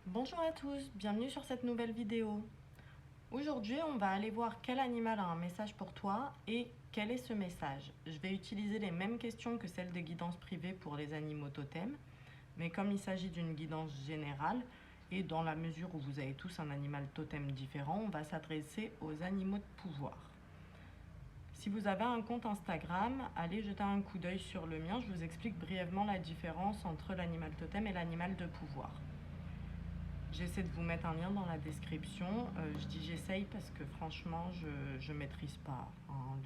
Bonjour à tous, bienvenue sur cette nouvelle vidéo. Aujourd'hui, on va aller voir quel animal a un message pour toi et quel est ce message. Je vais utiliser les mêmes questions que celles des guidances privées pour les animaux totems, mais comme il s'agit d'une guidance générale, et dans la mesure où vous avez tous un animal totem différent, on va s'adresser aux animaux de pouvoir. Si vous avez un compte Instagram, allez jeter un coup d'œil sur le mien, je vous explique brièvement la différence entre l'animal totem et l'animal de pouvoir. J'essaie de vous mettre un lien dans la description. Je dis j'essaye parce que franchement, je maîtrise pas, hein.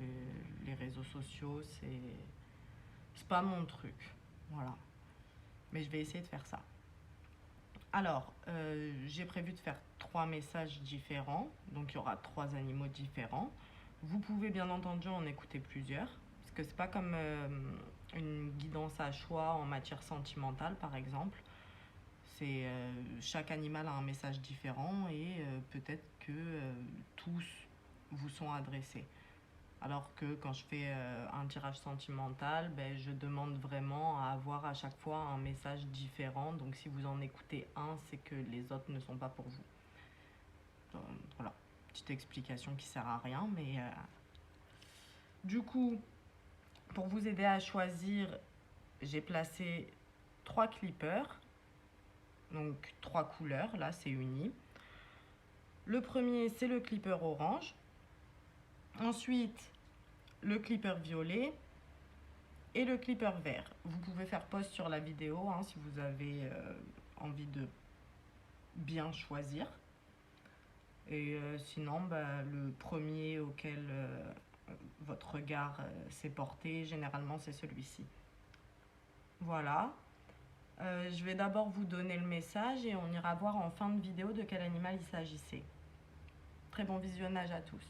Les réseaux sociaux, c'est pas mon truc. Voilà. Mais je vais essayer de faire ça. Alors, j'ai prévu de faire 3 messages différents. Donc, il y aura 3 animaux différents. Vous pouvez bien entendu en écouter plusieurs. Parce que c'est pas comme une guidance à choix en matière sentimentale, par exemple. Chaque animal a un message différent et peut-être que tous vous sont adressés. Alors que quand je fais un tirage sentimental, ben, je demande vraiment à avoir à chaque fois un message différent. Donc si vous en écoutez un, c'est que les autres ne sont pas pour vous. Donc, voilà, petite explication qui sert à rien, mais du coup, pour vous aider à choisir, j'ai placé 3 clippers. Donc 3 couleurs, là c'est uni. Le premier c'est le clipper orange. Ensuite le clipper violet et le clipper vert. Vous pouvez faire pause sur la vidéo hein, si vous avez envie de bien choisir. Et sinon, le premier auquel votre regard s'est porté, généralement c'est celui-ci. Voilà. Je vais d'abord vous donner le message et on ira voir en fin de vidéo de quel animal il s'agissait. Très bon visionnage à tous.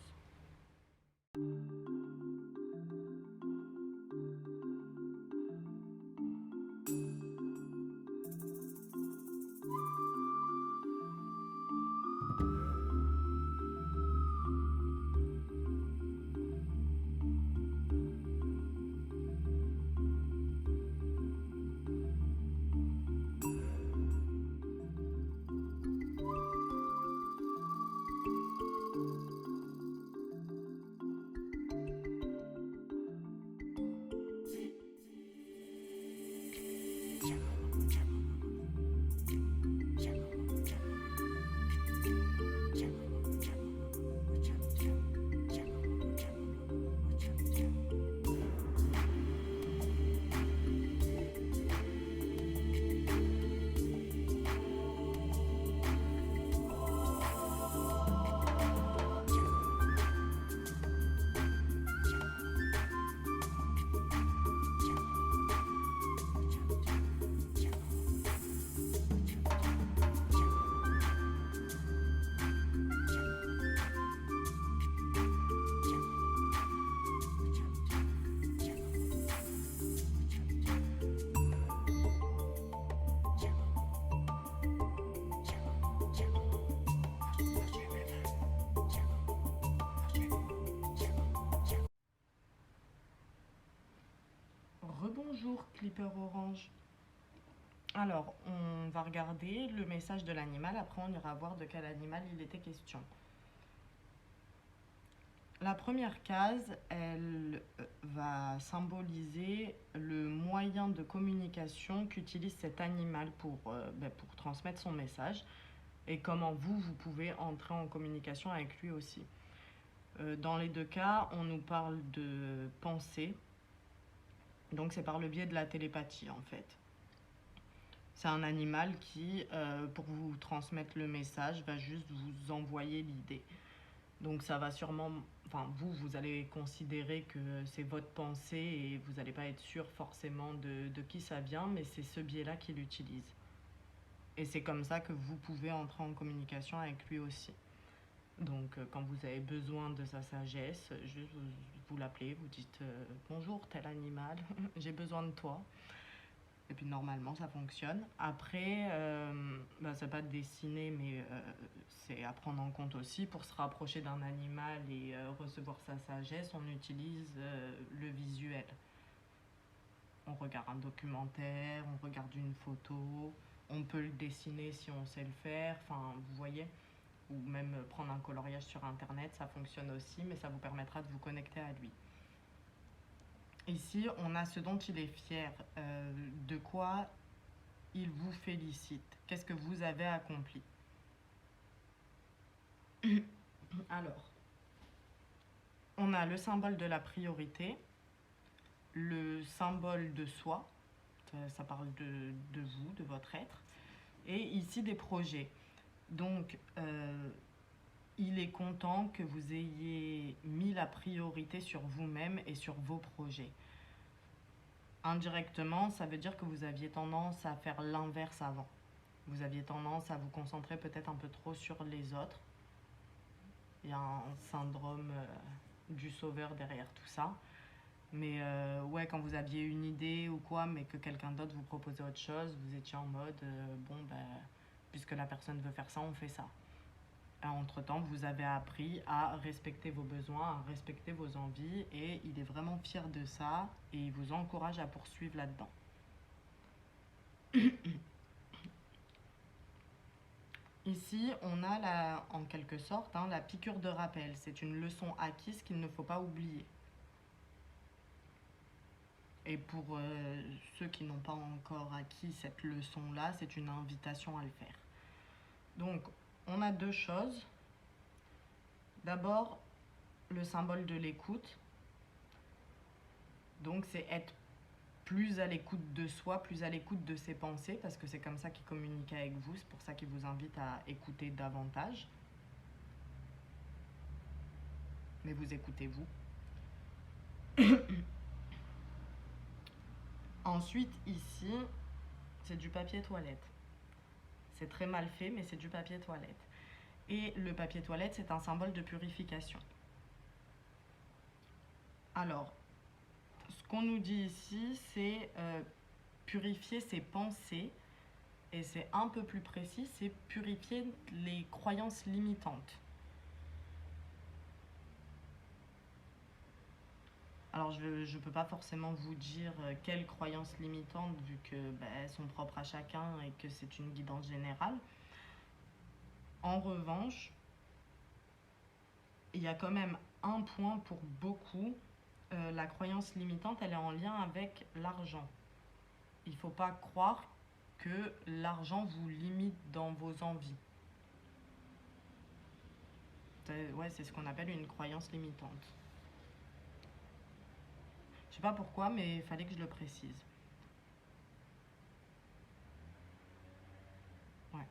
Rebonjour Clipper Orange. Alors, on va regarder le message de l'animal, après on ira voir de quel animal il était question. La première case, elle va symboliser le moyen de communication qu'utilise cet animal pour transmettre son message et comment vous pouvez entrer en communication avec lui aussi. Dans les deux cas, on nous parle de pensée, donc c'est par le biais de la télépathie en fait. C'est un animal qui, pour vous transmettre le message, va juste vous envoyer l'idée. Donc ça va sûrement, enfin vous allez considérer que c'est votre pensée et vous n'allez pas être sûr forcément de qui ça vient, mais c'est ce biais-là qu'il utilise. Et c'est comme ça que vous pouvez entrer en communication avec lui aussi. Donc quand vous avez besoin de sa sagesse, juste vous l'appelez, vous dites bonjour tel animal, j'ai besoin de toi. Et puis normalement ça fonctionne. Après, c'est pas dessiner, mais c'est à prendre en compte aussi. Pour se rapprocher d'un animal et recevoir sa sagesse, on utilise le visuel. On regarde un documentaire, on regarde une photo, on peut le dessiner si on sait le faire, enfin, vous voyez. Ou même prendre un coloriage sur internet, ça fonctionne aussi, mais ça vous permettra de vous connecter à lui. Ici, on a ce dont il est fier, de quoi il vous félicite, qu'est-ce que vous avez accompli. Alors, on a le symbole de la priorité, le symbole de soi, ça parle de vous, de votre être, et ici des projets. Donc, il est content que vous ayez mis la priorité sur vous-même et sur vos projets. Indirectement, ça veut dire que vous aviez tendance à faire l'inverse avant. Vous aviez tendance à vous concentrer peut-être un peu trop sur les autres. Il y a un syndrome du sauveur derrière tout ça. Mais ouais, quand vous aviez une idée ou quoi, mais que quelqu'un d'autre vous proposait autre chose, vous étiez en mode, bon, ben, puisque la personne veut faire ça, on fait ça. Entre-temps, vous avez appris à respecter vos besoins, à respecter vos envies, et il est vraiment fier de ça, et il vous encourage à poursuivre là-dedans. Ici, on a en quelque sorte la piqûre de rappel. C'est une leçon acquise qu'il ne faut pas oublier. Et pour ceux qui n'ont pas encore acquis cette leçon-là, c'est une invitation à le faire. Donc, on a deux choses. D'abord, le symbole de l'écoute. Donc, c'est être plus à l'écoute de soi, plus à l'écoute de ses pensées, parce que c'est comme ça qu'il communique avec vous. C'est pour ça qu'il vous invite à écouter davantage. Mais vous écoutez vous. Ensuite, ici, c'est du papier toilette. C'est très mal fait, mais c'est du papier toilette. Et le papier toilette, c'est un symbole de purification. Alors, ce qu'on nous dit ici, c'est purifier ses pensées, et c'est un peu plus précis, c'est purifier les croyances limitantes. Alors, je ne peux pas forcément vous dire quelles croyances limitantes, vu que elles sont propres à chacun et que c'est une guidance générale. En revanche, il y a quand même un point pour beaucoup. La croyance limitante, elle est en lien avec l'argent. Il ne faut pas croire que l'argent vous limite dans vos envies. C'est ce qu'on appelle une croyance limitante. Je sais pas pourquoi, mais il fallait que je le précise. Ouais.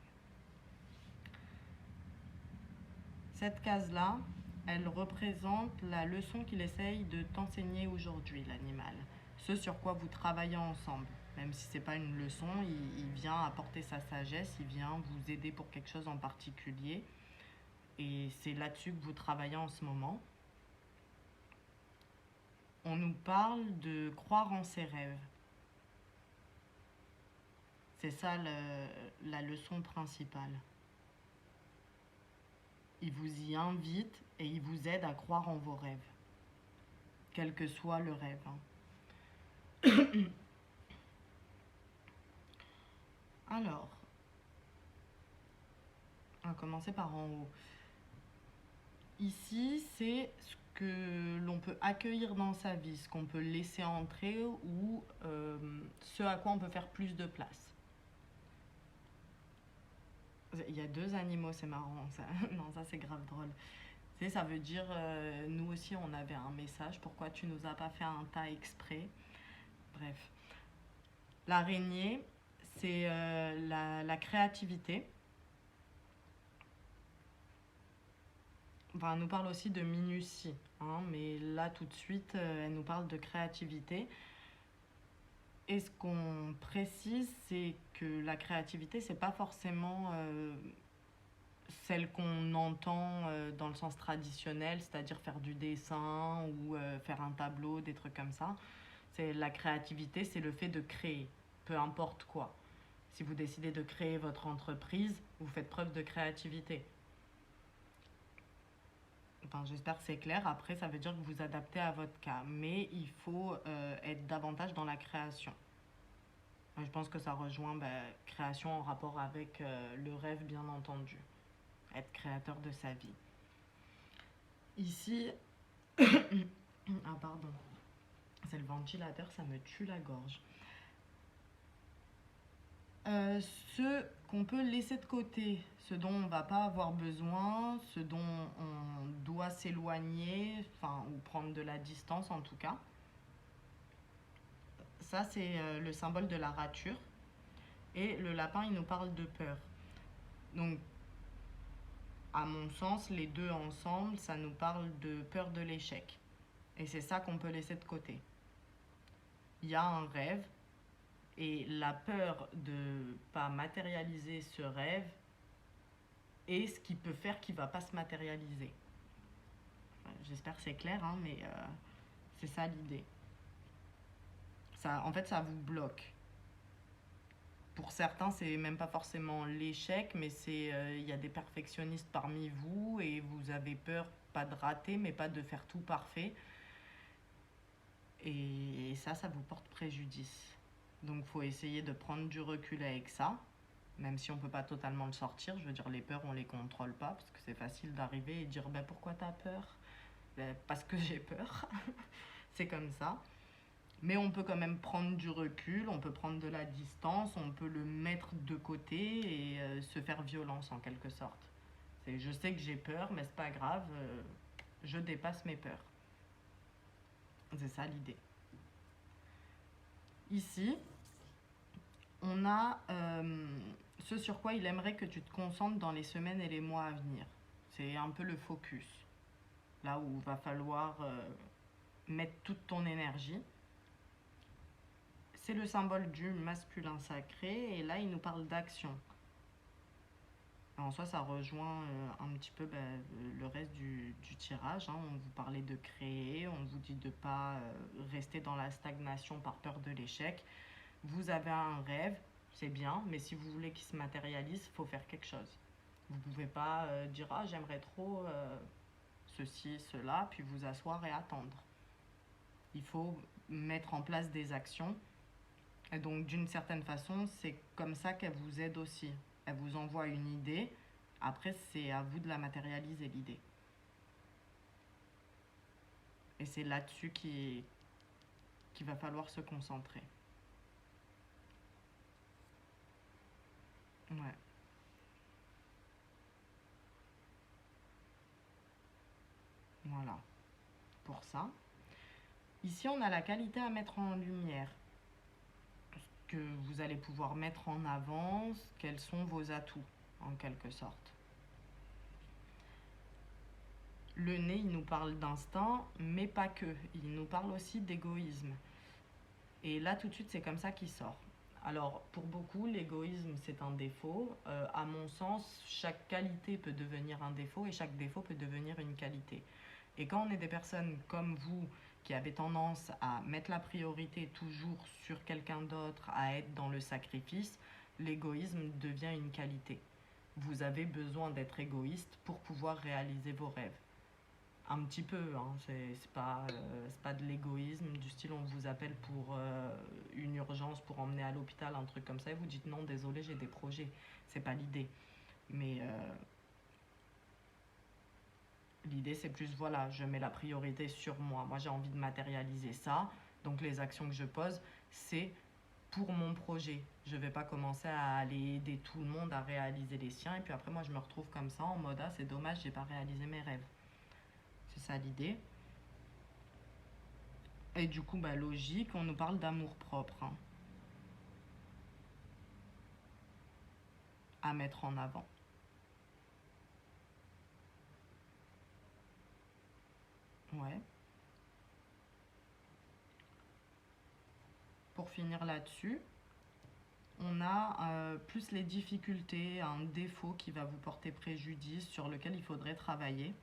Cette case-là, elle représente la leçon qu'il essaye de t'enseigner aujourd'hui, l'animal. Ce sur quoi vous travaillez ensemble. Même si c'est pas une leçon, il vient apporter sa sagesse, il vient vous aider pour quelque chose en particulier. Et c'est là-dessus que vous travaillez en ce moment. On nous parle de croire en ses rêves. C'est ça la leçon principale. Il vous y invite et il vous aide à croire en vos rêves. Quel que soit le rêve. Alors, on va commencer par en haut. Ici, c'est ce que l'on peut accueillir dans sa vie, ce qu'on peut laisser entrer ou ce à quoi on peut faire plus de place. Il y a deux animaux, c'est marrant. Ça. Non, ça c'est grave drôle. Tu sais, ça veut dire, nous aussi on avait un message, pourquoi tu nous as pas fait un tas exprès. Bref. L'araignée, c'est la créativité. Enfin, elle nous parle aussi de minutie, mais là tout de suite, elle nous parle de créativité. Et ce qu'on précise, c'est que la créativité, c'est pas forcément celle qu'on entend dans le sens traditionnel, c'est-à-dire faire du dessin ou faire un tableau, des trucs comme ça. La créativité, c'est le fait de créer, peu importe quoi. Si vous décidez de créer votre entreprise, vous faites preuve de créativité. Enfin, j'espère que c'est clair. Après, ça veut dire que vous adaptez à votre cas. Mais il faut être davantage dans la création. Je pense que ça rejoint création en rapport avec le rêve, bien entendu. Être créateur de sa vie. Ici, ah pardon, c'est le ventilateur, ça me tue la gorge. Ce qu'on peut laisser de côté, ce dont on ne va pas avoir besoin, ce dont on doit s'éloigner, enfin, ou prendre de la distance en tout cas. Ça, c'est le symbole de la rature. Et le lapin, il nous parle de peur. Donc, à mon sens, les deux ensemble, ça nous parle de peur de l'échec. Et c'est ça qu'on peut laisser de côté. Il y a un rêve, et la peur de ne pas matérialiser ce rêve est ce qui peut faire qu'il ne va pas se matérialiser. J'espère que c'est clair, hein, mais c'est ça l'idée. Ça, en fait, ça vous bloque. Pour certains, c'est même pas forcément l'échec, mais il y a des perfectionnistes parmi vous et vous avez peur, pas de rater, mais pas de faire tout parfait. Et ça vous porte préjudice. Donc, faut essayer de prendre du recul avec ça, même si on peut pas totalement le sortir. Je veux dire, les peurs, on les contrôle pas, parce que c'est facile d'arriver et de dire, pourquoi t'as peur? Parce que j'ai peur. C'est comme ça. Mais on peut quand même prendre du recul, on peut prendre de la distance, on peut le mettre de côté et se faire violence en quelque sorte. Je sais que j'ai peur, mais c'est pas grave, je dépasse mes peurs. C'est ça l'idée. Ici, on a ce sur quoi il aimerait que tu te concentres dans les semaines et les mois à venir. C'est un peu le focus. Là où il va falloir mettre toute ton énergie. C'est le symbole du masculin sacré et là il nous parle d'action. En soi ça rejoint un petit peu le reste du tirage, hein. On vous parlait de créer, on vous dit de ne pas rester dans la stagnation par peur de l'échec. Vous avez un rêve, c'est bien, mais si vous voulez qu'il se matérialise, il faut faire quelque chose. Vous ne pouvez pas dire « Ah, j'aimerais trop ceci, cela », puis vous asseoir et attendre. Il faut mettre en place des actions. Et donc, d'une certaine façon, c'est comme ça qu'elle vous aide aussi. Elle vous envoie une idée. Après, c'est à vous de la matérialiser, l'idée. Et c'est là-dessus qu'il va falloir se concentrer. Ouais. Voilà. Pour ça. Ici, on a la qualité à mettre en lumière. Que vous allez pouvoir mettre en avant, quels sont vos atouts, en quelque sorte. Le nez, il nous parle d'instinct, mais pas que. Il nous parle aussi d'égoïsme. Et là, tout de suite, c'est comme ça qu'il sort. Alors, pour beaucoup, l'égoïsme, c'est un défaut. À mon sens, chaque qualité peut devenir un défaut et chaque défaut peut devenir une qualité. Et quand on est des personnes comme vous, qui avez tendance à mettre la priorité toujours sur quelqu'un d'autre, à être dans le sacrifice, l'égoïsme devient une qualité. Vous avez besoin d'être égoïste pour pouvoir réaliser vos rêves. Un petit peu, hein, c'est pas de l'égoïsme, du style on vous appelle pour une urgence, pour emmener à l'hôpital, un truc comme ça, et vous dites non, désolé, j'ai des projets. C'est pas l'idée. Mais l'idée, c'est plus, voilà, je mets la priorité sur moi. Moi, j'ai envie de matérialiser ça. Donc, les actions que je pose, c'est pour mon projet. Je ne vais pas commencer à aller aider tout le monde à réaliser les siens. Et puis après, moi, je me retrouve comme ça, en mode, ah, c'est dommage, j'ai pas réalisé mes rêves. C'est ça l'idée. Et du coup, logique, on nous parle d'amour propre, hein, à mettre en avant. Ouais. Pour finir là-dessus, on a plus les difficultés, un défaut qui va vous porter préjudice, sur lequel il faudrait travailler.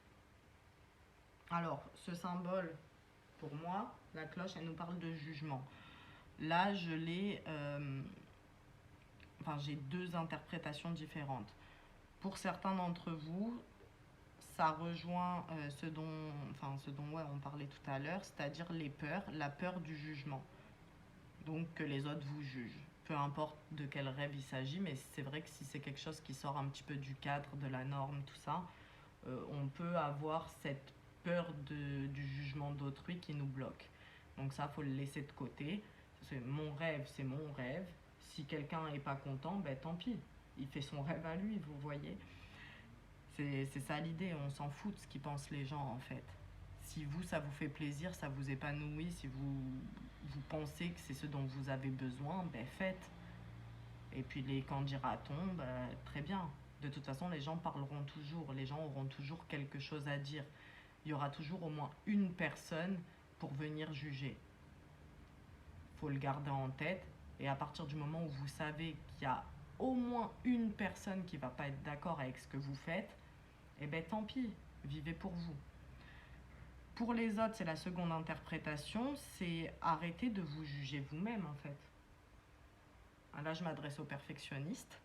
Alors, ce symbole, pour moi, la cloche, elle nous parle de jugement. Là, j'ai deux interprétations différentes. Pour certains d'entre vous, ça rejoint ce dont ouais, on parlait tout à l'heure, c'est-à-dire les peurs, la peur du jugement. Donc que les autres vous jugent. peu importe de quel rêve il s'agit, mais c'est vrai que si c'est quelque chose qui sort un petit peu du cadre, de la norme, tout ça, on peut avoir cette peur du jugement d'autrui qui nous bloque. Donc ça, faut le laisser de côté. C'est mon rêve. Si quelqu'un est pas content, ben tant pis. Il fait son rêve à lui, vous voyez. C'est ça l'idée, on s'en fout de ce qu'ils pensent les gens en fait. Si vous, ça vous fait plaisir, ça vous épanouit, si vous pensez que c'est ce dont vous avez besoin, ben faites. Et puis les quand dira-t-on, ben, très bien. De toute façon, les gens parleront toujours, les gens auront toujours quelque chose à dire. Il y aura toujours au moins une personne pour venir juger. Faut le garder en tête. Et à partir du moment où vous savez qu'il y a au moins une personne qui va pas être d'accord avec ce que vous faites, eh ben tant pis, vivez pour vous. Pour les autres, c'est la seconde interprétation, c'est arrêter de vous juger vous-même en fait. Là, je m'adresse aux perfectionnistes.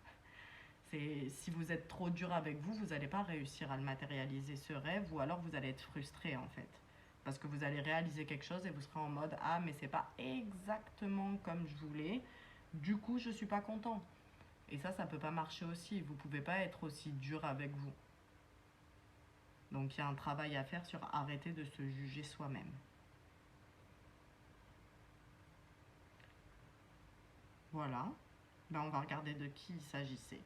C'est si vous êtes trop dur avec vous, vous n'allez pas réussir à le matérialiser ce rêve, ou alors vous allez être frustré en fait. Parce que vous allez réaliser quelque chose et vous serez en mode ah mais c'est pas exactement comme je voulais, du coup je suis pas content. Et ça peut pas marcher aussi. Vous pouvez pas être aussi dur avec vous. Donc il y a un travail à faire sur arrêter de se juger soi-même. Voilà. Ben, on va regarder de qui il s'agissait.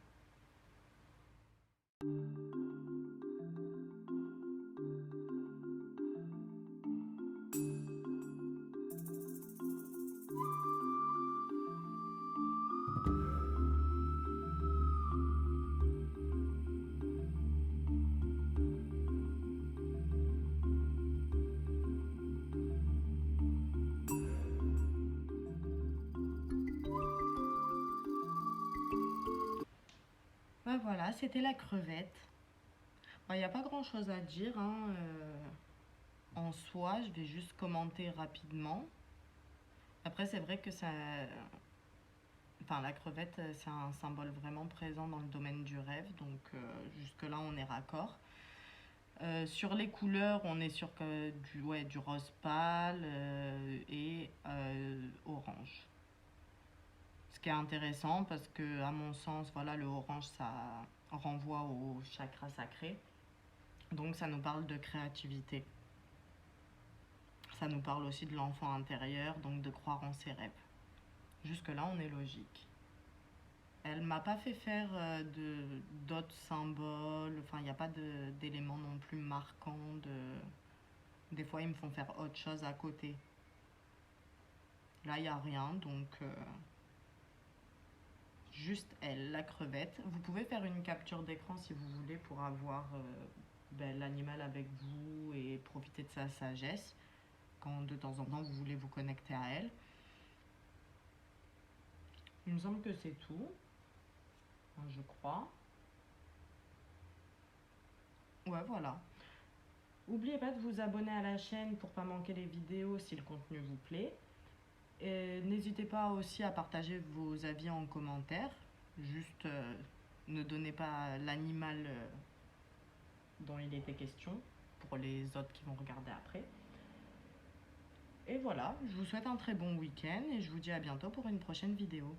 Ben voilà, c'était la crevette. Il n'y a pas grand chose à dire, hein, en soi. Je vais juste commenter rapidement. Après, c'est vrai que ça. Enfin, la crevette, c'est un symbole vraiment présent dans le domaine du rêve, donc jusque-là, on est raccord. Sur les couleurs, on est sur du rose pâle et orange. Ce qui est intéressant parce que, à mon sens, voilà, le orange, ça renvoie au chakra sacré. Donc, ça nous parle de créativité. Ça nous parle aussi de l'enfant intérieur, donc de croire en ses rêves. Jusque-là, on est logique. Elle m'a pas fait faire d'autres symboles. Enfin, il n'y a pas d'éléments non plus marquants. Des fois, ils me font faire autre chose à côté. Là, il n'y a rien, donc juste elle, la crevette. Vous pouvez faire une capture d'écran si vous voulez pour avoir l'animal avec vous et profiter de sa sagesse quand de temps en temps vous voulez vous connecter à elle. Il me semble que c'est tout, je crois. Ouais, voilà. N'oubliez pas de vous abonner à la chaîne pour ne pas manquer les vidéos si le contenu vous plaît. Et n'hésitez pas aussi à partager vos avis en commentaire. Juste ne donnez pas l'animal dont il était question pour les autres qui vont regarder après. Et voilà, je vous souhaite un très bon week-end et je vous dis à bientôt pour une prochaine vidéo.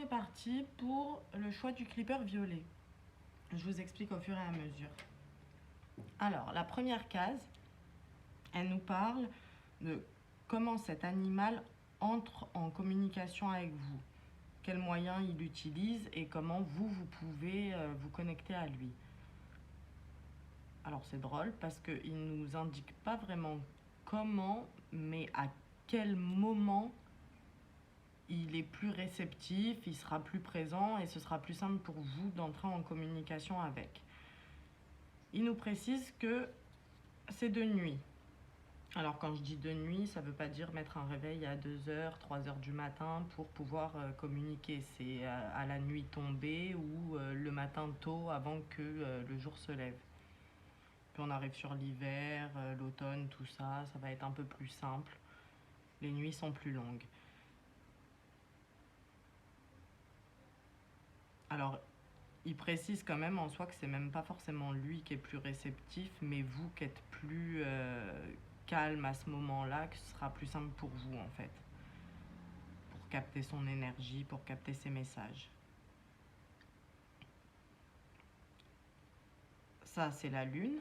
est parti pour le choix du clipper violet. Je vous explique au fur et à mesure. Alors, la première case, elle nous parle de comment cet animal entre en communication avec vous, quels moyens il utilise et comment vous pouvez vous connecter à lui. Alors c'est drôle parce qu'il ne nous indique pas vraiment comment, mais à quel moment il est plus réceptif, il sera plus présent et ce sera plus simple pour vous d'entrer en communication avec. Il nous précise que c'est de nuit. Alors quand je dis de nuit, ça ne veut pas dire mettre un réveil à 2h, 3h du matin pour pouvoir communiquer. C'est à la nuit tombée ou le matin tôt avant que le jour se lève. Puis on arrive sur l'hiver, l'automne, tout ça, ça va être un peu plus simple. Les nuits sont plus longues. Alors, il précise quand même en soi que c'est même pas forcément lui qui est plus réceptif, mais vous qui êtes plus calme à ce moment-là, que ce sera plus simple pour vous en fait, pour capter son énergie, pour capter ses messages. Ça, c'est la lune.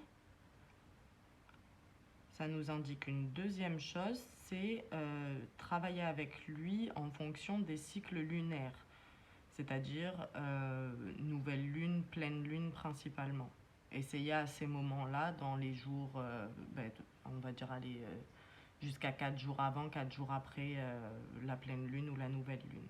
Ça nous indique une deuxième chose, c'est travailler avec lui en fonction des cycles lunaires, c'est-à-dire nouvelle lune, pleine lune principalement. Essayez à ces moments-là, dans les jours, on va dire aller jusqu'à 4 jours avant, 4 jours après la pleine lune ou la nouvelle lune.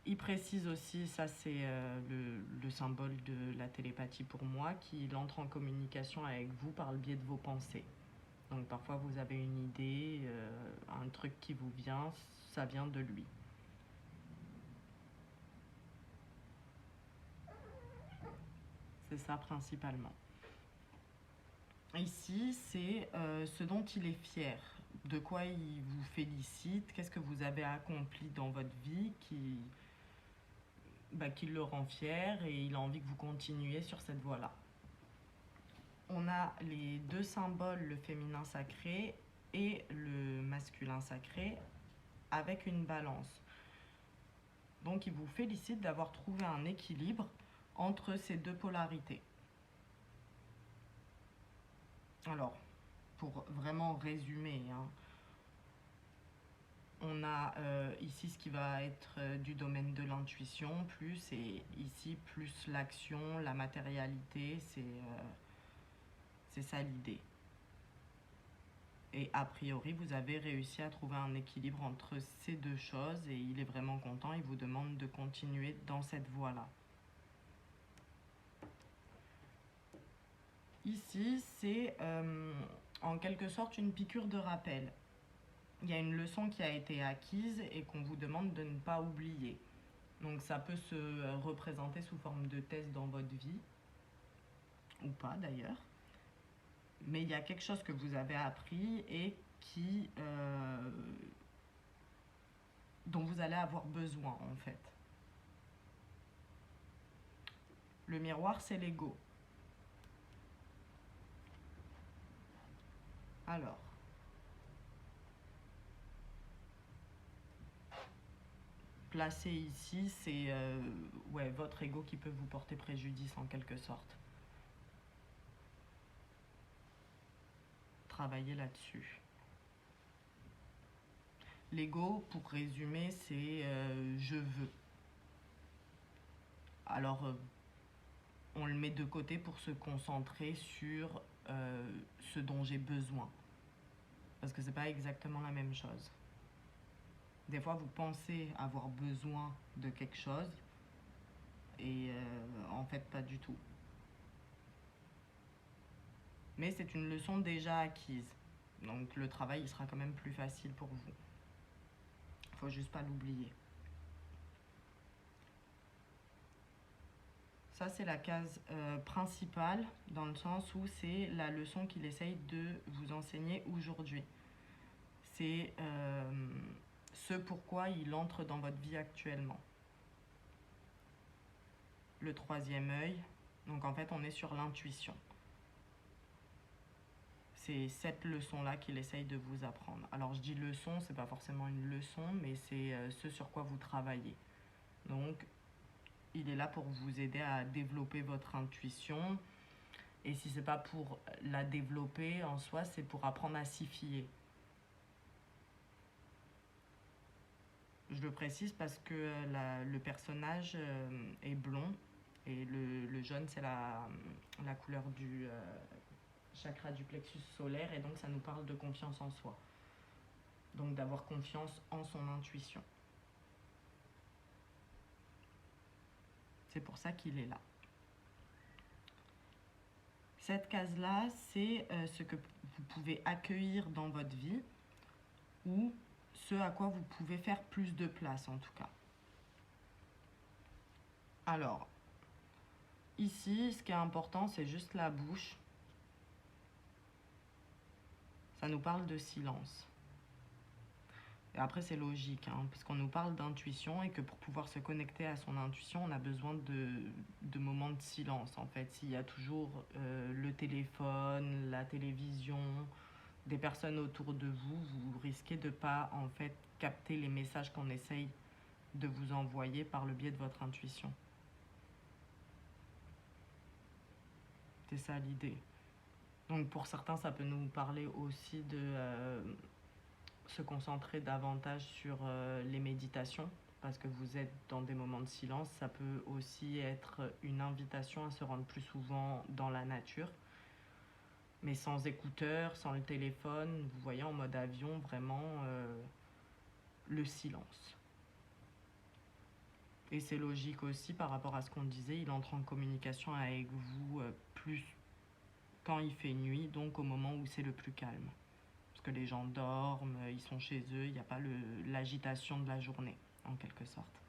Il précise aussi, ça c'est le symbole de la télépathie pour moi, qu'il entre en communication avec vous par le biais de vos pensées. Donc parfois vous avez une idée, un truc qui vous vient, ça vient de lui. C'est ça principalement. Ici, c'est ce dont il est fier, de quoi il vous félicite, qu'est-ce que vous avez accompli dans votre vie qui le rend fier et il a envie que vous continuiez sur cette voie-là. On a les deux symboles, le féminin sacré et le masculin sacré, avec une balance. Donc il vous félicite d'avoir trouvé un équilibre entre ces deux polarités. Alors, pour vraiment résumer, on a ici ce qui va être du domaine de l'intuition, plus, et ici plus l'action, la matérialité, c'est ça l'idée. Et a priori, vous avez réussi à trouver un équilibre entre ces deux choses et il est vraiment content, il vous demande de continuer dans cette voie-là. Ici, c'est en quelque sorte une piqûre de rappel. Il y a une leçon qui a été acquise et qu'on vous demande de ne pas oublier. Donc ça peut se représenter sous forme de test dans votre vie, ou pas d'ailleurs. Mais il y a quelque chose que vous avez appris et dont vous allez avoir besoin en fait. Le miroir, c'est l'ego. Alors, placé ici, c'est votre ego qui peut vous porter préjudice en quelque sorte. Travailler là-dessus. L'ego, pour résumer, c'est je veux. Alors, on le met de côté pour se concentrer sur ce dont j'ai besoin. Parce que c'est pas exactement la même chose. Des fois, vous pensez avoir besoin de quelque chose et en fait, pas du tout. Mais c'est une leçon déjà acquise. Donc le travail, il sera quand même plus facile pour vous. Faut juste pas l'oublier. Ça, c'est la case principale, dans le sens où c'est la leçon qu'il essaye de vous enseigner aujourd'hui. C'est ce pourquoi il entre dans votre vie actuellement. Le troisième œil, donc en fait, on est sur l'intuition. c'est cette leçon-là qu'il essaye de vous apprendre. Alors je dis leçon, c'est pas forcément une leçon, mais c'est ce sur quoi vous travaillez. Donc il est là pour vous aider à développer votre intuition. Et si c'est pas pour la développer en soi, c'est pour apprendre à s'y fier. Je le précise parce que le personnage est blond et le jaune c'est la couleur du chakra du plexus solaire et donc ça nous parle de confiance en soi. Donc d'avoir confiance en son intuition. C'est pour ça qu'il est là. Cette case-là, c'est ce que vous pouvez accueillir dans votre vie ou ce à quoi vous pouvez faire plus de place en tout cas. Alors, ici, ce qui est important, c'est juste la bouche. Ça nous parle de silence. Et après, c'est logique, parce qu'on nous parle d'intuition et que pour pouvoir se connecter à son intuition, on a besoin de moments de silence. En fait, s'il y a toujours le téléphone, la télévision, des personnes autour de vous, vous risquez de ne pas en fait capter les messages qu'on essaye de vous envoyer par le biais de votre intuition. C'est ça l'idée. Donc pour certains, ça peut nous parler aussi de se concentrer davantage sur les méditations, parce que vous êtes dans des moments de silence. Ça peut aussi être une invitation à se rendre plus souvent dans la nature, mais sans écouteurs, sans le téléphone, vous voyez, en mode avion, vraiment le silence. Et c'est logique aussi par rapport à ce qu'on disait, il entre en communication avec vous plus quand il fait nuit, donc au moment où c'est le plus calme. Parce que les gens dorment, ils sont chez eux, il n'y a pas l'agitation de la journée, en quelque sorte.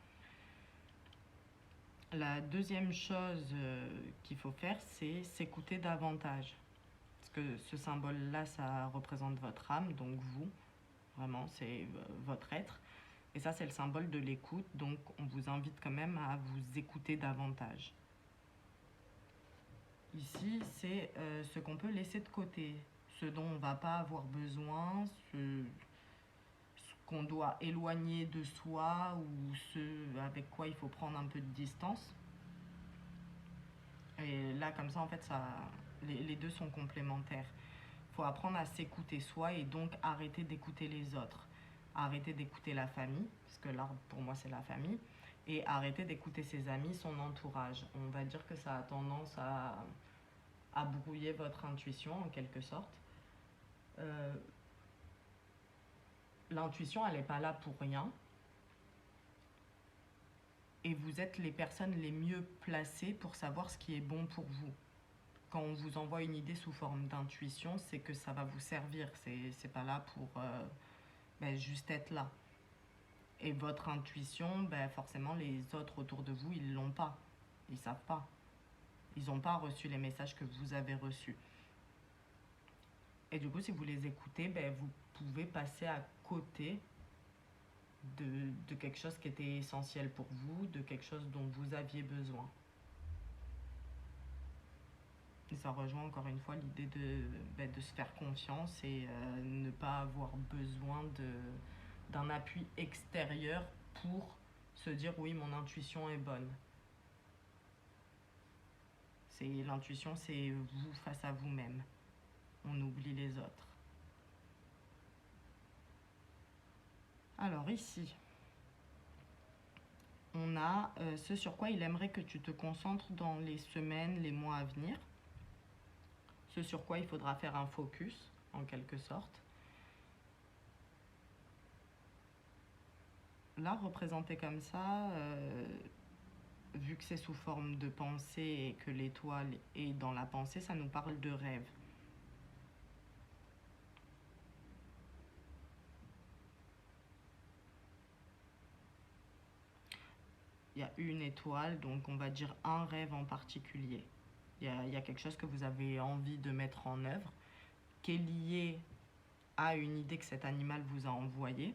La deuxième chose qu'il faut faire, c'est s'écouter davantage. Parce que ce symbole-là, ça représente votre âme, donc vous, vraiment, c'est votre être. Et ça, c'est le symbole de l'écoute, donc on vous invite quand même à vous écouter davantage. Ici, c'est ce qu'on peut laisser de côté, ce dont on ne va pas avoir besoin, ce qu'on doit éloigner de soi ou ce avec quoi il faut prendre un peu de distance. Et là, comme ça, en fait, les deux sont complémentaires. Il faut apprendre à s'écouter soi et donc arrêter d'écouter les autres. Arrêter d'écouter la famille, parce que là, pour moi, c'est la famille. Et arrêter d'écouter ses amis, son entourage. On va dire que ça a tendance à brouiller votre intuition, en quelque sorte. L'intuition, elle n'est pas là pour rien. Et vous êtes les personnes les mieux placées pour savoir ce qui est bon pour vous. Quand on vous envoie une idée sous forme d'intuition, c'est que ça va vous servir. C'est pas là pour juste être là. Et votre intuition, forcément, les autres autour de vous, ils l'ont pas. Ils savent pas. Ils n'ont pas reçu les messages que vous avez reçus. Et du coup, si vous les écoutez, vous pouvez passer à côté de quelque chose qui était essentiel pour vous, de quelque chose dont vous aviez besoin. Et ça rejoint encore une fois l'idée de se faire confiance et ne pas avoir besoin d'un appui extérieur pour se dire oui, mon intuition est bonne. L'intuition, c'est vous face à vous-même. On oublie les autres. Alors ici, on a ce sur quoi il aimerait que tu te concentres dans les semaines, les mois à venir. Ce sur quoi il faudra faire un focus, en quelque sorte. Là, représenté comme ça, vu que c'est sous forme de pensée et que l'étoile est dans la pensée, ça nous parle de rêve. Il y a une étoile, donc on va dire un rêve en particulier. Il y a quelque chose que vous avez envie de mettre en œuvre, qui est lié à une idée que cet animal vous a envoyée.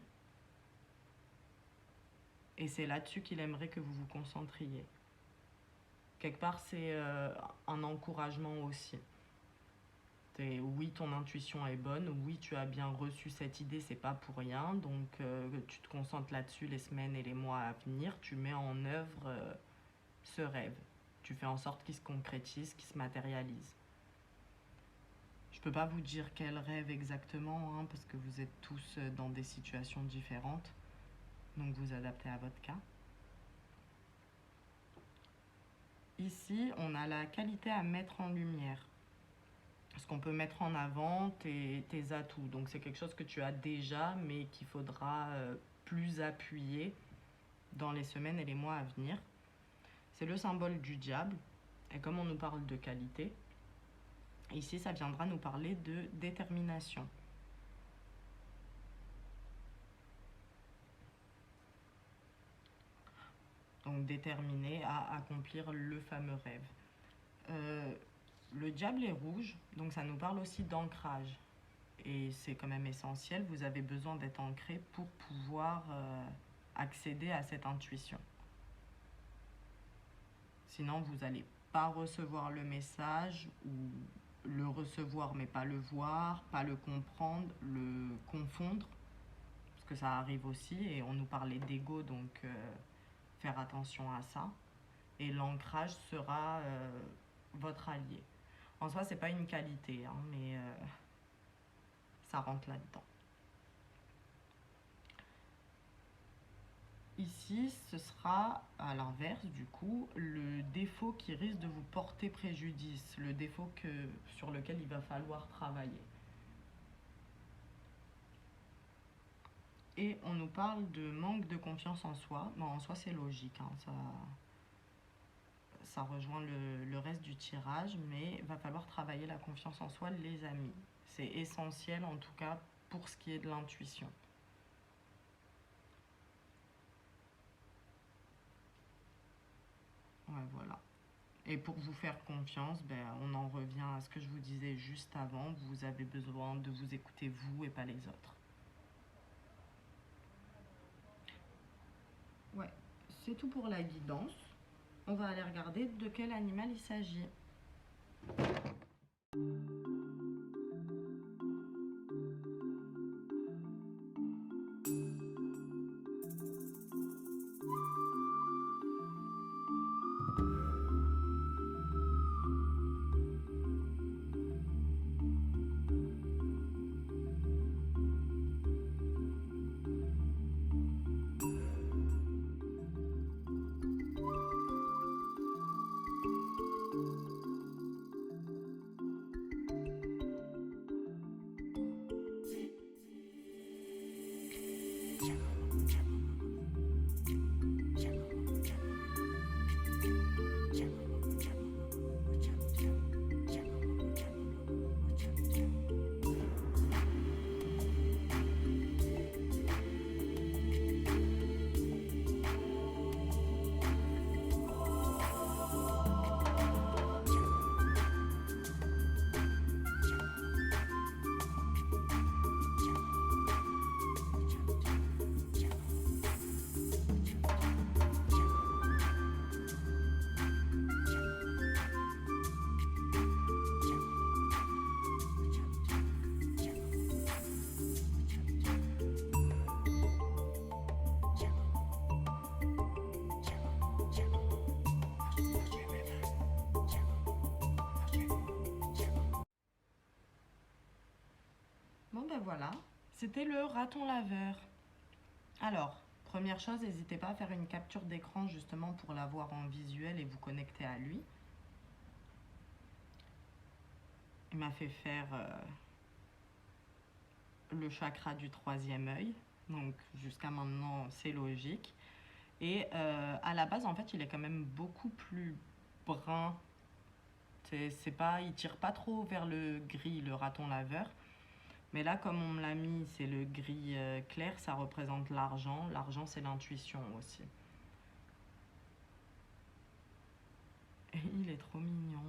Et c'est là-dessus qu'il aimerait que vous vous concentriez. Quelque part, c'est un encouragement aussi. Oui, ton intuition est bonne, oui, tu as bien reçu cette idée, c'est pas pour rien, donc tu te concentres là-dessus les semaines et les mois à venir, tu mets en œuvre ce rêve. Tu fais en sorte qu'il se concrétise, qu'il se matérialise. Je peux pas vous dire quel rêve exactement, hein, parce que vous êtes tous dans des situations différentes, donc vous adaptez à votre cas. Ici, on a la qualité à mettre en lumière. Ce qu'on peut mettre en avant, tes atouts. Donc c'est quelque chose que tu as déjà, mais qu'il faudra plus appuyer dans les semaines et les mois à venir. C'est le symbole du diable. Et comme on nous parle de qualité, ici ça viendra nous parler de détermination. Donc déterminé à accomplir le fameux rêve. Le diable est rouge, donc ça nous parle aussi d'ancrage. Et c'est quand même essentiel, vous avez besoin d'être ancré pour pouvoir accéder à cette intuition. Sinon, vous n'allez pas recevoir le message ou le recevoir mais pas le voir, pas le comprendre, le confondre, parce que ça arrive aussi et on nous parlait d'ego, donc faire attention à ça. Et l'ancrage sera votre allié. En soi, c'est pas une qualité, hein, mais ça rentre là-dedans. Ici, ce sera à l'inverse, du coup, le défaut qui risque de vous porter préjudice, le défaut sur lequel il va falloir travailler. Et on nous parle de manque de confiance en soi. Bon, en soi, c'est logique, hein, ça rejoint le reste du tirage, mais il va falloir travailler la confiance en soi, les amis. C'est essentiel, en tout cas, pour ce qui est de l'intuition. Ouais, voilà. Et pour vous faire confiance, ben, on en revient à ce que je vous disais juste avant. Vous avez besoin de vous écouter vous et pas les autres. Ouais, c'est tout pour la guidance. On va aller regarder de quel animal il s'agit. Bon ben voilà, c'était le raton laveur. Alors, première chose, n'hésitez pas à faire une capture d'écran justement pour l'avoir en visuel et vous connecter à lui. Il m'a fait faire le chakra du troisième œil, donc jusqu'à maintenant c'est logique. Et à la base, en fait, il est quand même beaucoup plus brun. C'est pas, il tire pas trop vers le gris, le raton laveur. Mais là, comme on me l'a mis, c'est le gris clair, ça représente l'argent. L'argent, c'est l'intuition aussi. Et il est trop mignon.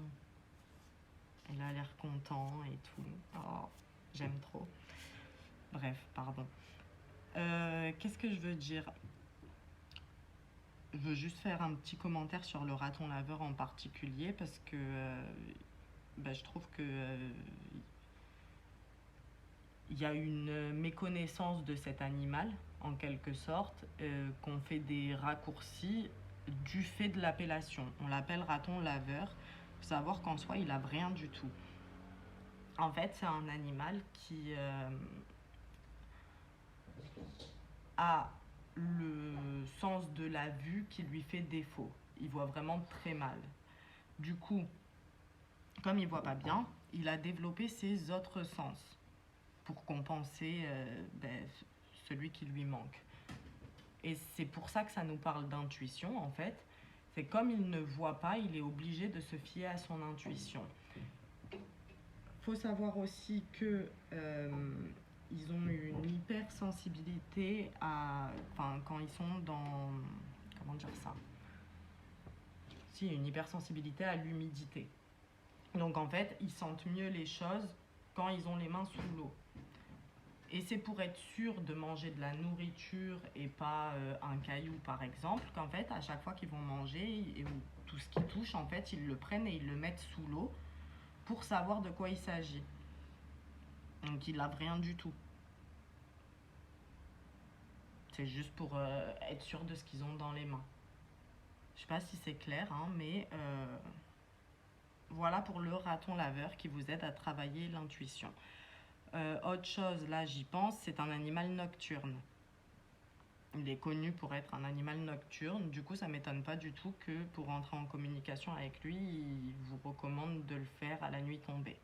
Il a l'air content et tout. Oh, j'aime trop. Bref, pardon. Qu'est-ce que je veux dire? Je veux juste faire un petit commentaire sur le raton laveur en particulier parce que je trouve que il y a une méconnaissance de cet animal, en quelque sorte, qu'on fait des raccourcis du fait de l'appellation. On l'appelle raton laveur. Il faut savoir qu'en soi, il n'a rien du tout. En fait, c'est un animal qui a le sens de la vue qui lui fait défaut. Il voit vraiment très mal. Du coup, comme il voit pas bien, il a développé ses autres sens pour compenser celui qui lui manque. Et c'est pour ça que ça nous parle d'intuition, en fait. C'est comme il ne voit pas, il est obligé de se fier à son intuition. Faut savoir aussi que ils ont une hypersensibilité quand ils sont dans, comment dire ça, si, une hypersensibilité à l'humidité. Donc en fait, ils sentent mieux les choses quand ils ont les mains sous l'eau. Et c'est pour être sûr de manger de la nourriture et pas un caillou par exemple, qu'en fait à chaque fois qu'ils vont manger, tout ce qu'ils touchent, en fait, ils le prennent et ils le mettent sous l'eau pour savoir de quoi il s'agit. Donc ils n'avent rien du tout. C'est juste pour être sûr de ce qu'ils ont dans les mains. Je sais pas si c'est clair, hein, mais voilà pour le raton laveur qui vous aide à travailler l'intuition. Autre chose, là j'y pense, c'est un animal nocturne. Il est connu pour être un animal nocturne, du coup ça m'étonne pas du tout que pour entrer en communication avec lui, il vous recommande de le faire à la nuit tombée.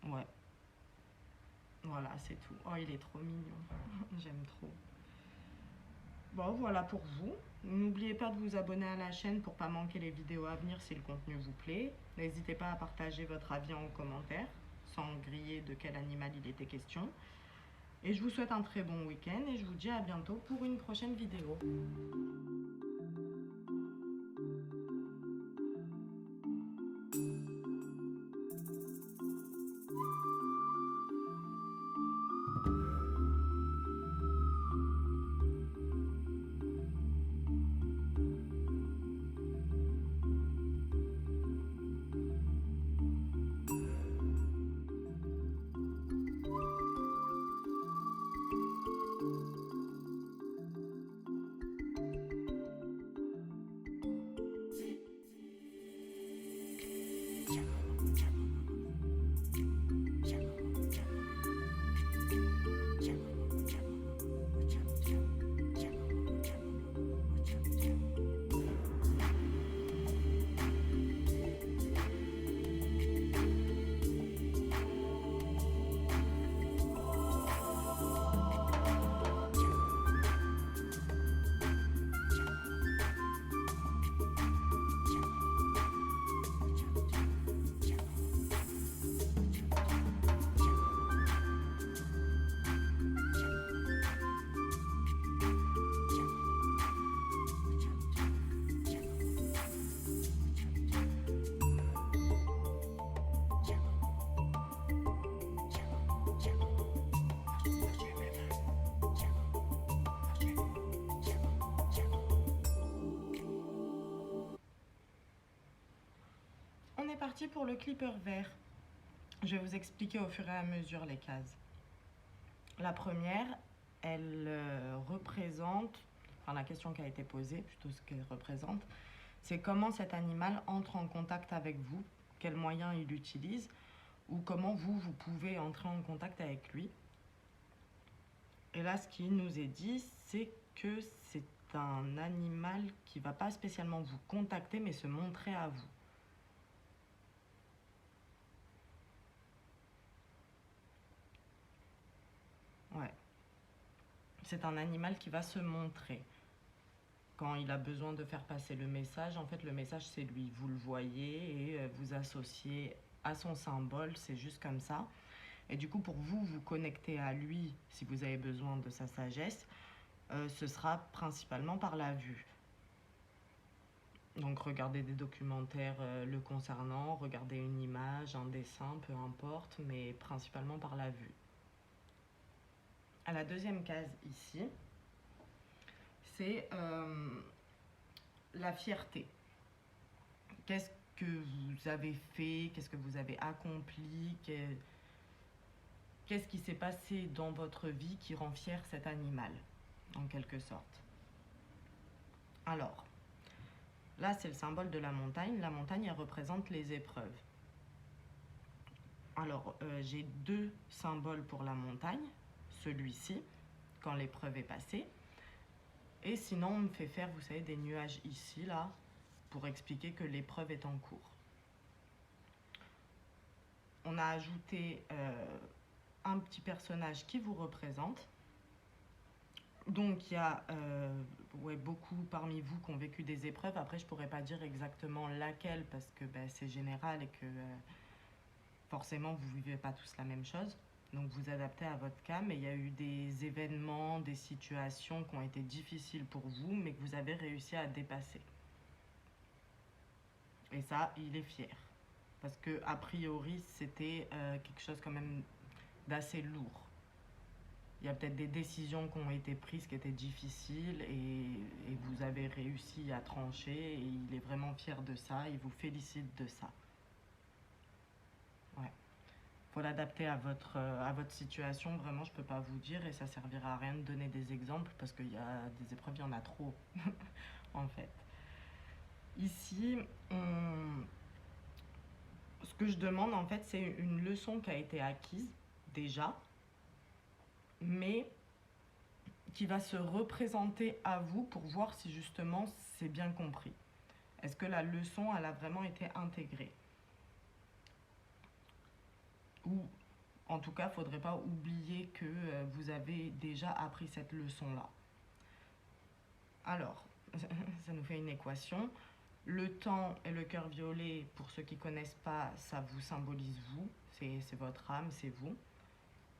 Ouais, voilà, c'est tout. Oh, il est trop mignon, j'aime trop. Bon, voilà pour vous. N'oubliez pas de vous abonner à la chaîne pour pas manquer les vidéos à venir si le contenu vous plaît. N'hésitez pas à partager votre avis en commentaire, sans griller de quel animal il était question. Et je vous souhaite un très bon week-end et je vous dis à bientôt pour une prochaine vidéo. On est parti pour le clipper vert. Je vais vous expliquer au fur et à mesure les cases. La première, elle représente, enfin la question qui a été posée, plutôt ce qu'elle représente, c'est comment cet animal entre en contact avec vous, quels moyens il utilise, ou comment vous pouvez entrer en contact avec lui. Et là, ce qui nous est dit, c'est que c'est un animal qui ne va pas spécialement vous contacter, mais se montrer à vous. Ouais. C'est un animal qui va se montrer. Quand il a besoin de faire passer le message, en fait, le message, c'est lui. Vous le voyez et vous associez à son symbole, c'est juste comme ça. Et du coup, pour vous connecter à lui, si vous avez besoin de sa sagesse, ce sera principalement par la vue. Donc, regardez des documentaires le concernant, regardez une image, un dessin, peu importe, mais principalement par la vue. À la deuxième case ici, c'est la fierté. Qu'est-ce que vous avez fait, qu'est-ce que vous avez accompli, qu'est-ce qui s'est passé dans votre vie qui rend fier cet animal, en quelque sorte. Alors, là, c'est le symbole de la montagne. La montagne, elle représente les épreuves. Alors, j'ai deux symboles pour la montagne. Celui-ci, quand l'épreuve est passée. Et sinon, on me fait faire, vous savez, des nuages ici, là, pour expliquer que l'épreuve est en cours. On a ajouté un petit personnage qui vous représente. Donc, il y a beaucoup parmi vous qui ont vécu des épreuves. Après, je ne pourrais pas dire exactement laquelle parce que c'est général et que forcément, vous ne vivez pas tous la même chose. Donc, vous adaptez à votre cas. Mais il y a eu des événements, des situations qui ont été difficiles pour vous, mais que vous avez réussi à dépasser. Et ça, il est fier. Parce que, a priori, c'était quelque chose quand même d'assez lourd. Il y a peut-être des décisions qui ont été prises qui étaient difficiles et vous avez réussi à trancher et il est vraiment fier de ça, il vous félicite de ça. Ouais. Faut l'adapter à votre situation, vraiment je peux pas vous dire et ça servira à rien de donner des exemples parce qu'il y a des épreuves, il y en a trop en fait. Ici, ce que je demande en fait c'est une leçon qui a été acquise déjà, mais qui va se représenter à vous pour voir si justement c'est bien compris. Est-ce que la leçon, elle a vraiment été intégrée? Ou en tout cas, il ne faudrait pas oublier que vous avez déjà appris cette leçon-là. Alors, ça nous fait une équation. Le temps et le cœur violet, pour ceux qui ne connaissent pas, ça vous symbolise vous, c'est votre âme, c'est vous.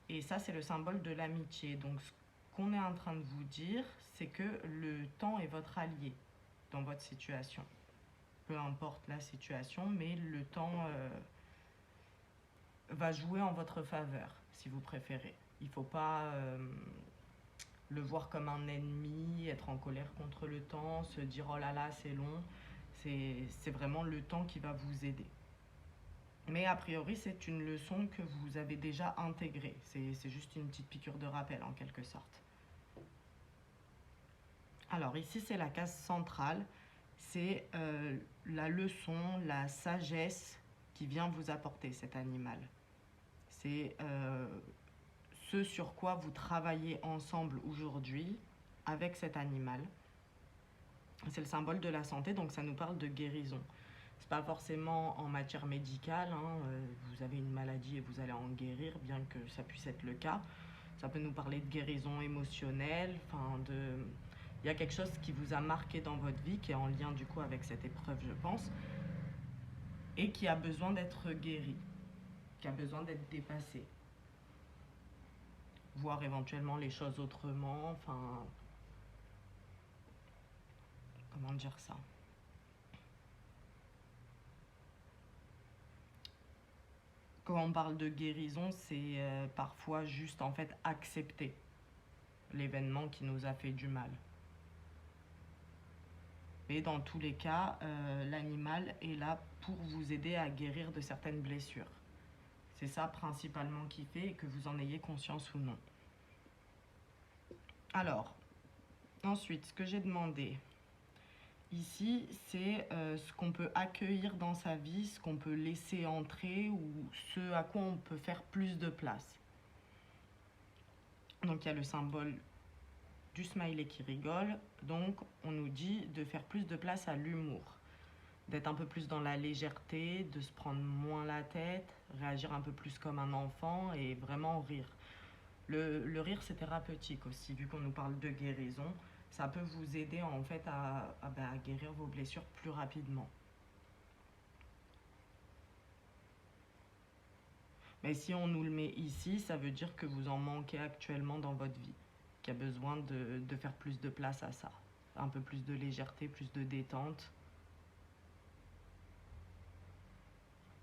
Et ça, c'est le symbole de l'amitié. Donc, ce qu'on est en train de vous dire, c'est que le temps est votre allié dans votre situation. Peu importe la situation, mais le temps va jouer en votre faveur, si vous préférez. Il ne faut pas le voir comme un ennemi, être en colère contre le temps, se dire oh là là, c'est long. C'est vraiment le temps qui va vous aider. Mais a priori, c'est une leçon que vous avez déjà intégrée. C'est juste une petite piqûre de rappel en quelque sorte. Alors ici, c'est la case centrale. C'est la leçon, la sagesse qui vient vous apporter cet animal. C'est ce sur quoi vous travaillez ensemble aujourd'hui avec cet animal. C'est le symbole de la santé, donc ça nous parle de guérison. C'est pas forcément en matière médicale, hein, vous avez une maladie et vous allez en guérir, bien que ça puisse être le cas. Ça peut nous parler de guérison émotionnelle, il y a quelque chose qui vous a marqué dans votre vie, qui est en lien du coup avec cette épreuve, je pense, et qui a besoin d'être guéri, qui a besoin d'être dépassé. Voir éventuellement les choses autrement, comment dire ça? Quand on parle de guérison, c'est parfois juste en fait accepter l'événement qui nous a fait du mal. Mais dans tous les cas, l'animal est là pour vous aider à guérir de certaines blessures. C'est ça principalement qui fait que vous en ayez conscience ou non. Alors, ensuite, ce que j'ai demandé ici, c'est ce qu'on peut accueillir dans sa vie, ce qu'on peut laisser entrer ou ce à quoi on peut faire plus de place. Donc il y a le symbole du smiley qui rigole, donc on nous dit de faire plus de place à l'humour, d'être un peu plus dans la légèreté, de se prendre moins la tête, réagir un peu plus comme un enfant et vraiment rire. Le rire c'est thérapeutique aussi, vu qu'on nous parle de guérison, ça peut vous aider en fait à guérir vos blessures plus rapidement. Mais si on nous le met ici, ça veut dire que vous en manquez actuellement dans votre vie, qu'il y a besoin de faire plus de place à ça. Un peu plus de légèreté, plus de détente.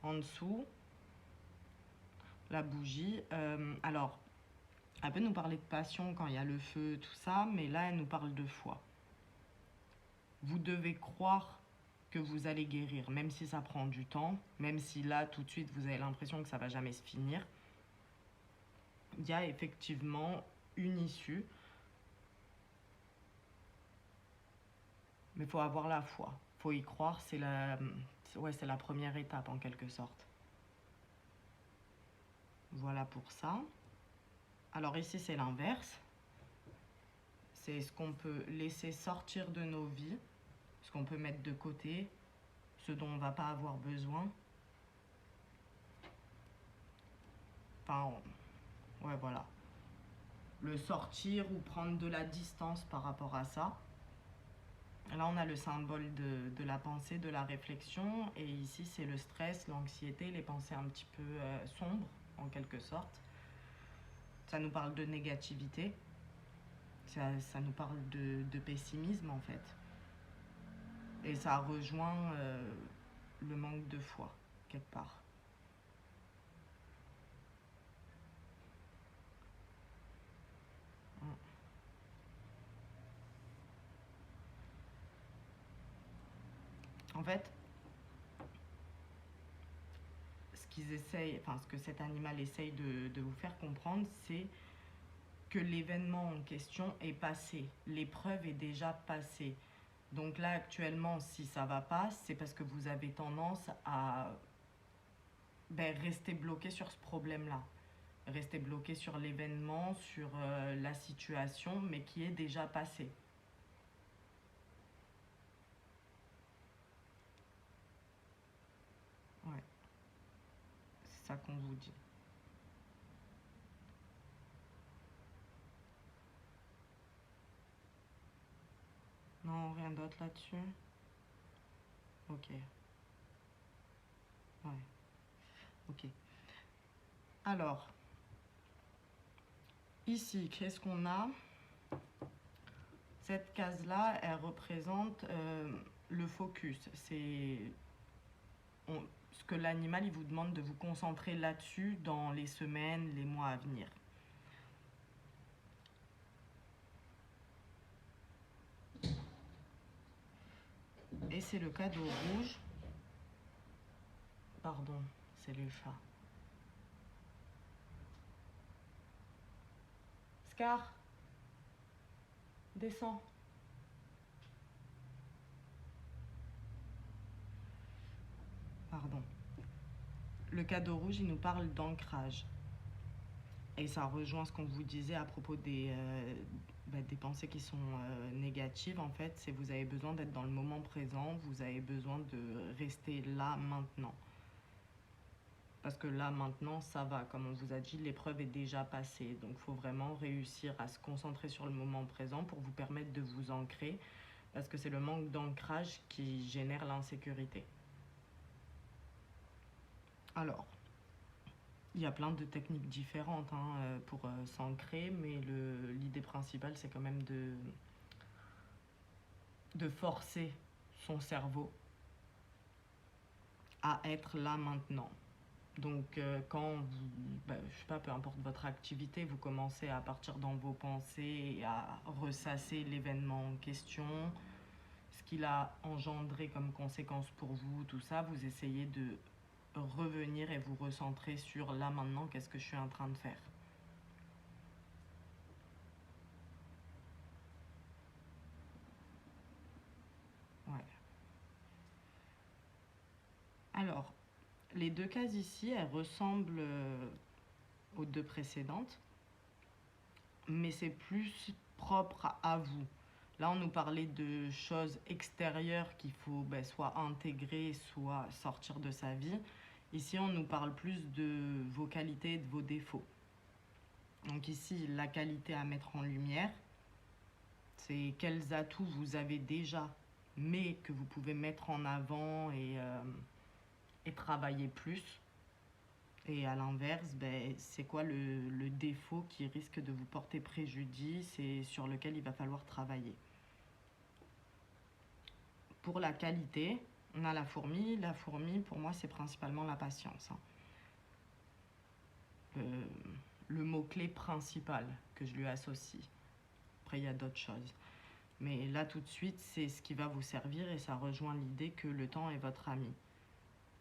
En dessous, la bougie. Alors, elle peut nous parler de passion quand il y a le feu, tout ça, mais là, elle nous parle de foi. Vous devez croire que vous allez guérir, même si ça prend du temps, même si là, tout de suite, vous avez l'impression que ça va jamais se finir. Il y a effectivement une issue, mais il faut avoir la foi. Il faut y croire, c'est la première étape en quelque sorte. Voilà pour ça. Alors ici, c'est l'inverse. C'est ce qu'on peut laisser sortir de nos vies, ce qu'on peut mettre de côté, ce dont on ne va pas avoir besoin. Enfin, ouais, voilà. Le sortir ou prendre de la distance par rapport à ça. Là, on a le symbole de la pensée, de la réflexion. Et ici, c'est le stress, l'anxiété, les pensées un petit peu sombres, en quelque sorte. Ça nous parle de négativité. Ça nous parle de pessimisme, en fait. Et ça rejoint le manque de foi, quelque part. En fait, ce que cet animal essaye de vous faire comprendre, c'est que l'événement en question est passé. L'épreuve est déjà passée. Donc là, actuellement, si ça va pas, c'est parce que vous avez tendance à rester bloqué sur ce problème-là. Rester bloqué sur l'événement, sur la situation, mais qui est déjà passé. Ouais, c'est ça qu'on vous dit. Non, rien d'autre là-dessus? Ok, ouais, ok. Alors, ici, qu'est-ce qu'on a? Cette case-là, elle représente le focus. C'est ce que l'animal il vous demande de vous concentrer là-dessus dans les semaines, les mois à venir. Et c'est le cadeau rouge. Pardon, c'est les chats. Scar, descends. Pardon. Le cadeau rouge, il nous parle d'ancrage. Et ça rejoint ce qu'on vous disait à propos des pensées qui sont négatives. En fait, c'est vous avez besoin d'être dans le moment présent, vous avez besoin de rester là maintenant. Parce que là maintenant, ça va. Comme on vous a dit, l'épreuve est déjà passée. Donc il faut vraiment réussir à se concentrer sur le moment présent pour vous permettre de vous ancrer. Parce que c'est le manque d'ancrage qui génère l'insécurité. Alors, il y a plein de techniques différentes pour s'ancrer, mais l'idée principale, c'est quand même de forcer son cerveau à être là maintenant. Donc quand vous, je sais pas, peu importe votre activité, vous commencez à partir dans vos pensées et à ressasser l'événement en question, ce qu'il a engendré comme conséquence pour vous, tout ça, vous essayez de revenir et vous recentrer sur là maintenant, qu'est-ce que je suis en train de faire. Ouais. Alors, les deux cases ici, elles ressemblent aux deux précédentes, mais c'est plus propre à vous. Là, on nous parlait de choses extérieures qu'il faut soit intégrer, soit sortir de sa vie. Ici, on nous parle plus de vos qualités et de vos défauts. Donc ici, la qualité à mettre en lumière, c'est quels atouts vous avez déjà, mais que vous pouvez mettre en avant et travailler plus. Et à l'inverse, c'est quoi le défaut qui risque de vous porter préjudice et sur lequel il va falloir travailler. Pour la qualité, on a la fourmi. La fourmi, pour moi, c'est principalement la patience. Le mot-clé principal que je lui associe. Après, il y a d'autres choses. Mais là, tout de suite, c'est ce qui va vous servir et ça rejoint l'idée que le temps est votre ami.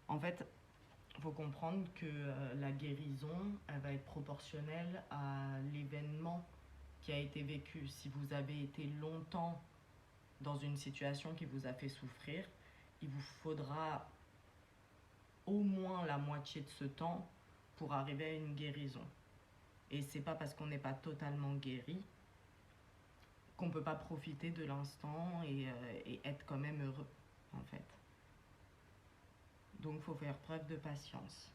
En fait, il faut comprendre que la guérison, elle va être proportionnelle à l'événement qui a été vécu. Si vous avez été longtemps dans une situation qui vous a fait souffrir, il vous faudra au moins la moitié de ce temps pour arriver à une guérison. Et c'est pas parce qu'on n'est pas totalement guéri qu'on peut pas profiter de l'instant et être quand même heureux, en fait. Donc, il faut faire preuve de patience.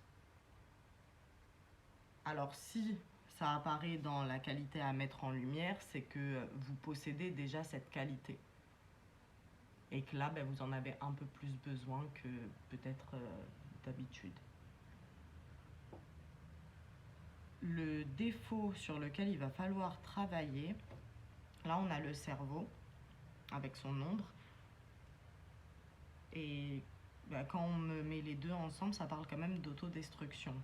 Alors, si ça apparaît dans la qualité à mettre en lumière, c'est que vous possédez déjà cette qualité. Et que là, vous en avez un peu plus besoin que peut-être d'habitude. Le défaut sur lequel il va falloir travailler, là on a le cerveau avec son ombre. Et quand on me met les deux ensemble, ça parle quand même d'autodestruction.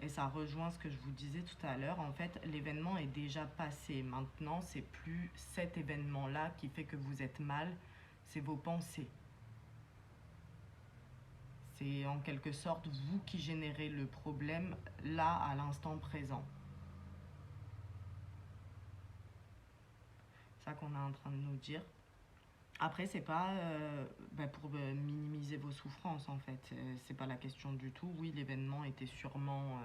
Et ça rejoint ce que je vous disais tout à l'heure. En fait, l'événement est déjà passé. Maintenant, c'est plus cet événement-là qui fait que vous êtes mal, c'est vos pensées. C'est en quelque sorte vous qui générez le problème là, à l'instant présent. C'est ça qu'on est en train de nous dire. Après, c'est pas pour minimiser vos souffrances, en fait. C'est pas la question du tout. Oui, l'événement était sûrement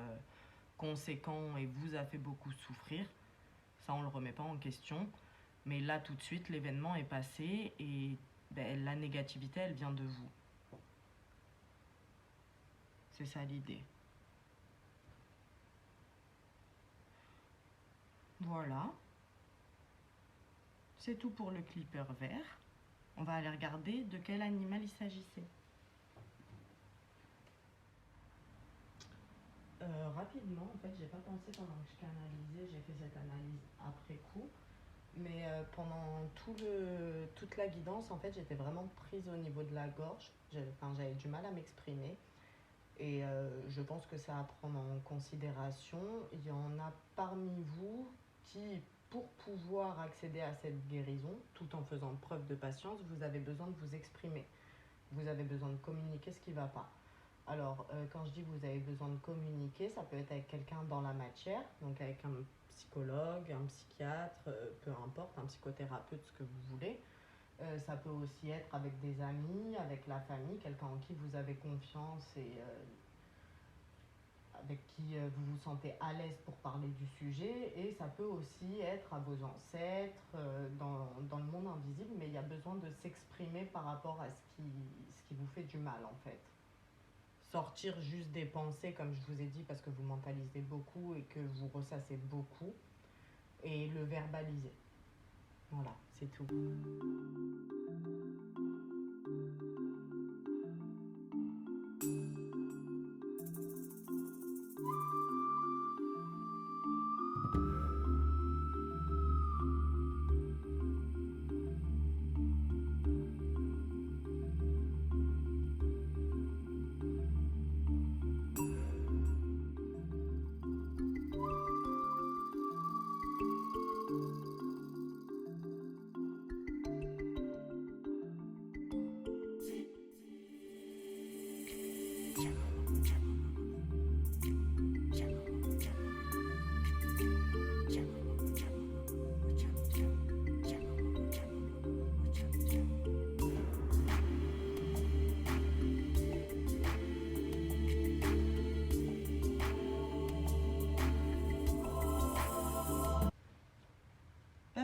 conséquent et vous a fait beaucoup souffrir. Ça, on le remet pas en question. Mais là, tout de suite, l'événement est passé et la négativité, elle vient de vous. C'est ça l'idée. Voilà. C'est tout pour le clipper vert. On va aller regarder de quel animal il s'agissait. Rapidement, en fait, j'ai pas pensé pendant que je canalisais, j'ai fait cette analyse après coup. Mais pendant toute la guidance, en fait, j'étais vraiment prise au niveau de la gorge. J'avais du mal à m'exprimer. Et je pense que ça à prendre en considération. Il y en a parmi vous qui, pour pouvoir accéder à cette guérison, tout en faisant preuve de patience, vous avez besoin de vous exprimer. Vous avez besoin de communiquer ce qui ne va pas. Alors, quand je dis que vous avez besoin de communiquer, ça peut être avec quelqu'un dans la matière, donc avec un psychologue, un psychiatre, peu importe, un psychothérapeute, ce que vous voulez. Ça peut aussi être avec des amis, avec la famille, quelqu'un en qui vous avez confiance et avec qui vous vous sentez à l'aise pour parler du sujet. Et ça peut aussi être à vos ancêtres, dans le monde invisible, mais il y a besoin de s'exprimer par rapport à ce qui vous fait du mal, en fait. Sortir juste des pensées, comme je vous ai dit, parce que vous mentalisez beaucoup et que vous ressassez beaucoup, et le verbaliser. Voilà, c'est tout.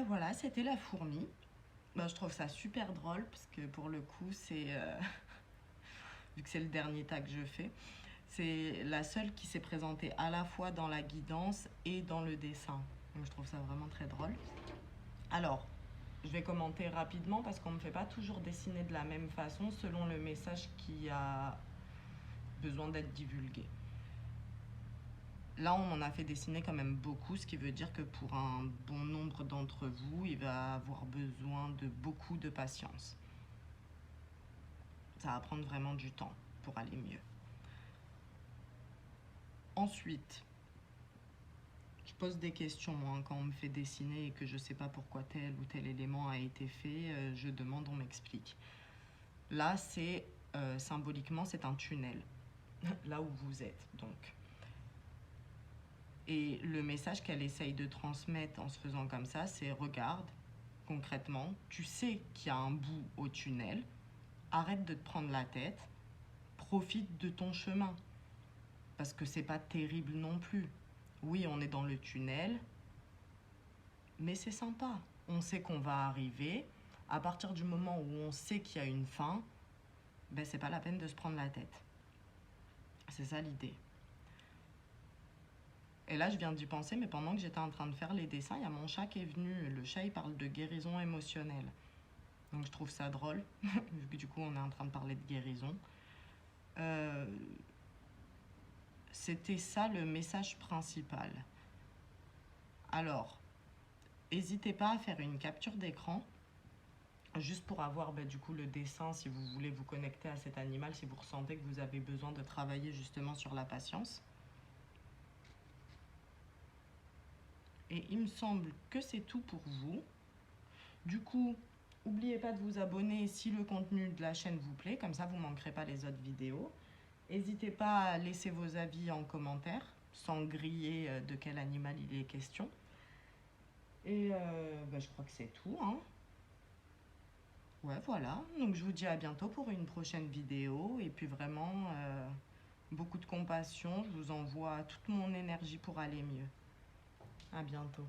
Voilà, c'était la fourmi. Je trouve ça super drôle parce que pour le coup, c'est vu que c'est le dernier tas que je fais, c'est la seule qui s'est présentée à la fois dans la guidance et dans le dessin. Donc je trouve ça vraiment très drôle. Alors, je vais commenter rapidement parce qu'on ne me fait pas toujours dessiner de la même façon selon le message qui a besoin d'être divulgué. Là, on en a fait dessiner quand même beaucoup, ce qui veut dire que pour un bon nombre d'entre vous, il va avoir besoin de beaucoup de patience. Ça va prendre vraiment du temps pour aller mieux. Ensuite, je pose des questions, moi, hein, quand on me fait dessiner et que je ne sais pas pourquoi tel ou tel élément a été fait, je demande, on m'explique. Là, c'est symboliquement, c'est un tunnel, là où vous êtes, donc. Et le message qu'elle essaye de transmettre en se faisant comme ça, c'est regarde, concrètement, tu sais qu'il y a un bout au tunnel, arrête de te prendre la tête, profite de ton chemin. Parce que c'est pas terrible non plus. Oui, on est dans le tunnel, mais c'est sympa. On sait qu'on va arriver. À partir du moment où on sait qu'il y a une fin, ben c'est pas la peine de se prendre la tête. C'est ça l'idée. Et là, je viens d'y penser, mais pendant que j'étais en train de faire les dessins, il y a mon chat qui est venu. Le chat, il parle de guérison émotionnelle. Donc je trouve ça drôle, vu que du coup, on est en train de parler de guérison. Euh, C'était ça le message principal. Alors, n'hésitez pas à faire une capture d'écran, juste pour avoir du coup le dessin, si vous voulez vous connecter à cet animal, si vous ressentez que vous avez besoin de travailler justement sur la patience. Et il me semble que c'est tout pour vous. Du coup, n'oubliez pas de vous abonner si le contenu de la chaîne vous plaît, comme ça vous ne manquerez pas les autres vidéos. N'hésitez pas à laisser vos avis en commentaire, sans griller de quel animal il est question. Et je crois que c'est tout, hein. Ouais, voilà. Donc je vous dis à bientôt pour une prochaine vidéo. Et puis vraiment, beaucoup de compassion. Je vous envoie toute mon énergie pour aller mieux. À bientôt.